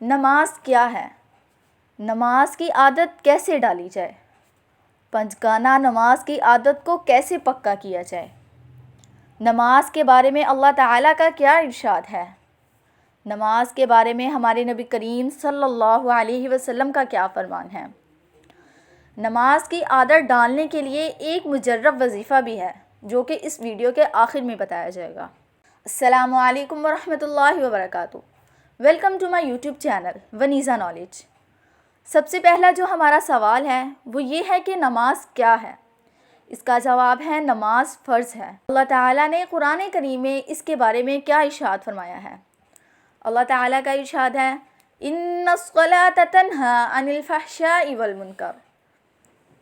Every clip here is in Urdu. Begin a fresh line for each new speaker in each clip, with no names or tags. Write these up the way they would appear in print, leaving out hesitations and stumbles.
نماز کیا ہے؟ نماز کی عادت کیسے ڈالی جائے؟ پنجگانہ نماز کی عادت کو کیسے پکا کیا جائے؟ نماز کے بارے میں اللہ تعالیٰ کا کیا ارشاد ہے؟ نماز کے بارے میں ہمارے نبی کریم صلی اللہ علیہ وسلم کا کیا فرمان ہے؟ نماز کی عادت ڈالنے کے لیے ایک مجرب وظیفہ بھی ہے جو کہ اس ویڈیو کے آخر میں بتایا جائے گا۔ السلام علیکم ورحمۃ اللہ وبرکاتہ۔ Welcome to my YouTube channel Vaneeza knowledge. سب سے پہلا جو ہمارا سوال ہے وہ یہ ہے کہ نماز کیا ہے؟ اس کا جواب ہے نماز فرض ہے۔ اللہ تعالیٰ نے قرآن کریم میں اس کے بارے میں کیا ارشاد فرمایا ہے؟ اللہ تعالیٰ کا ارشاد ہے ان الصلاۃ تنہی عن الفحشاء والمنکر۔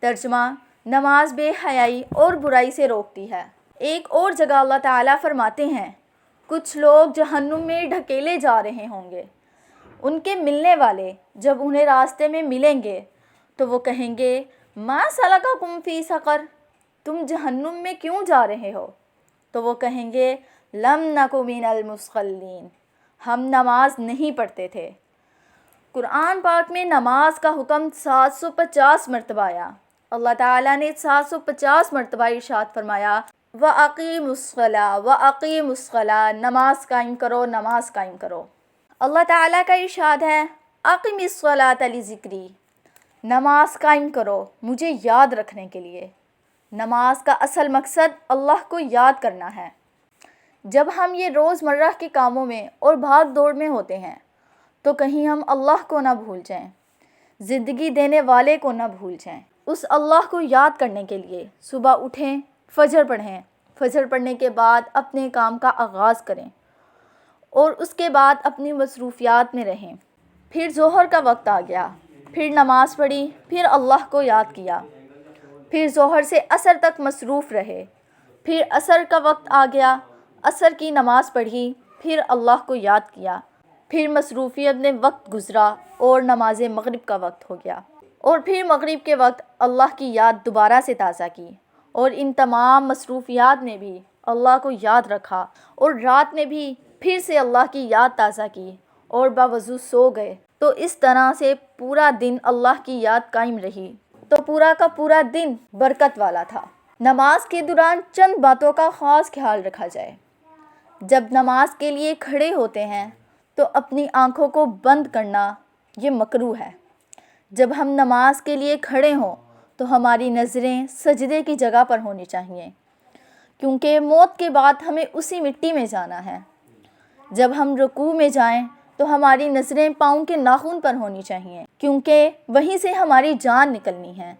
ترجمہ: نماز بے حیائی اور برائی سے روکتی ہے۔ ایک اور جگہ اللہ تعالیٰ فرماتے ہیں کچھ لوگ جہنم میں ڈھکیلے جا رہے ہوں گے، ان کے ملنے والے جب انہیں راستے میں ملیں گے تو وہ کہیں گے ما سلککم فی سقر، تم جہنم میں کیوں جا رہے ہو؟ تو وہ کہیں گے لم نک من المصلین، ہم نماز نہیں پڑھتے تھے۔ قرآن پاک میں نماز کا حکم 750 مرتبہ آیا۔ اللہ تعالیٰ نے 750 مرتبہ ارشاد فرمایا وَأَقِیمُوا الصَّلَاةَ وَأَقِیمُوا الصَّلَاةَ، نماز قائم کرو، نماز قائم کرو۔ اللہ تعالیٰ کا ارشاد ہے اقم الصلاۃ لذکری، نماز قائم کرو مجھے یاد رکھنے کے لیے۔ نماز کا اصل مقصد اللہ کو یاد کرنا ہے۔ جب ہم یہ روزمرہ کے کاموں میں اور بھاگ دوڑ میں ہوتے ہیں تو کہیں ہم اللہ کو نہ بھول جائیں، زندگی دینے والے کو نہ بھول جائیں۔ اس اللہ کو یاد کرنے کے لیے صبح اٹھیں، فجر پڑھیں، فجر پڑھنے کے بعد اپنے کام کا آغاز کریں اور اس کے بعد اپنی مصروفیات میں رہیں۔ پھر ظہر کا وقت آ گیا، پھر نماز پڑھی، پھر اللہ کو یاد کیا، پھر ظہر سے عصر تک مصروف رہے، پھر عصر کا وقت آ گیا، عصر کی نماز پڑھی، پھر اللہ کو یاد کیا، پھر مصروفیت میں وقت گزرا اور نماز مغرب کا وقت ہو گیا، اور پھر مغرب کے وقت اللہ کی یاد دوبارہ سے تازہ کی، اور ان تمام مصروفیات میں بھی اللہ کو یاد رکھا، اور رات میں بھی پھر سے اللہ کی یاد تازہ کی اور باوضو سو گئے، تو اس طرح سے پورا دن اللہ کی یاد قائم رہی، تو پورا کا پورا دن برکت والا تھا۔ نماز کے دوران چند باتوں کا خاص خیال رکھا جائے۔ جب نماز کے لیے کھڑے ہوتے ہیں تو اپنی آنکھوں کو بند کرنا یہ مکروہ ہے۔ جب ہم نماز کے لیے کھڑے ہوں تو ہماری نظریں سجدے کی جگہ پر ہونی چاہیے، کیونکہ موت کے بعد ہمیں اسی مٹی میں جانا ہے۔ جب ہم رکوع میں جائیں تو ہماری نظریں پاؤں کے ناخن پر ہونی چاہیے، کیونکہ وہیں سے ہماری جان نکلنی ہے۔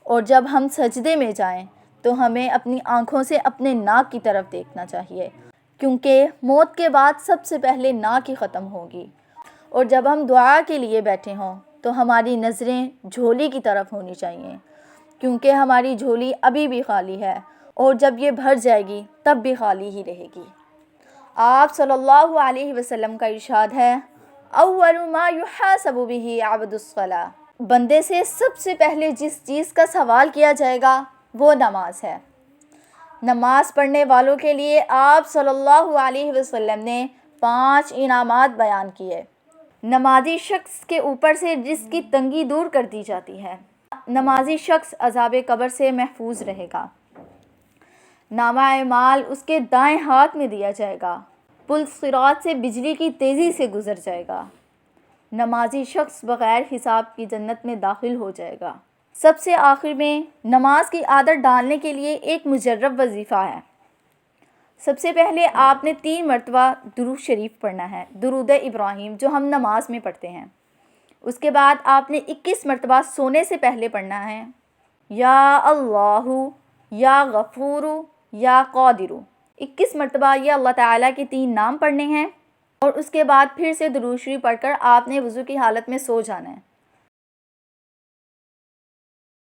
اور جب ہم سجدے میں جائیں تو ہمیں اپنی آنکھوں سے اپنے ناک کی طرف دیکھنا چاہیے، کیونکہ موت کے بعد سب سے پہلے ناک ہی ختم ہوگی۔ اور جب ہم دعا کے لیے بیٹھے ہوں تو ہماری نظریں جھولی کی طرف ہونی چاہیے، کیونکہ ہماری جھولی ابھی بھی خالی ہے اور جب یہ بھر جائے گی تب بھی خالی ہی رہے گی۔ آپ صلی اللہ علیہ وسلم کا ارشاد ہے اول ما یحاسب بہ عبد الصلاۃ، بندے سے سب سے پہلے جس چیز کا سوال کیا جائے گا وہ نماز ہے۔ نماز پڑھنے والوں کے لیے آپ صلی اللہ علیہ وسلم نے 5 انعامات بیان کیے۔ نمازی شخص کے اوپر سے جس کی تنگی دور کر دی جاتی ہے، نمازی شخص عذاب قبر سے محفوظ رہے گا۔ نامہ اعمال اس کے دائیں ہاتھ میں دیا جائے گا، پل صراط سے بجلی کی تیزی سے گزر جائے گا۔ نمازی شخص بغیر حساب کی جنت میں داخل ہو جائے گا۔ سب سے آخر میں نماز کی عادت ڈالنے کے لیے ایک مجرب وظیفہ ہے۔ سب سے پہلے آپ نے 3 مرتبہ درود شریف پڑھنا ہے، درود ابراہیم جو ہم نماز میں پڑھتے ہیں۔ اس کے بعد آپ نے 21 مرتبہ سونے سے پہلے پڑھنا ہے یا اللہ، یا غفور، یا قادر۔ 21 مرتبہ یہ اللہ تعالیٰ کے 3 نام پڑھنے ہیں، اور اس کے بعد پھر سے درود شریف پڑھ کر آپ نے وضو کی حالت میں سو جانا ہے۔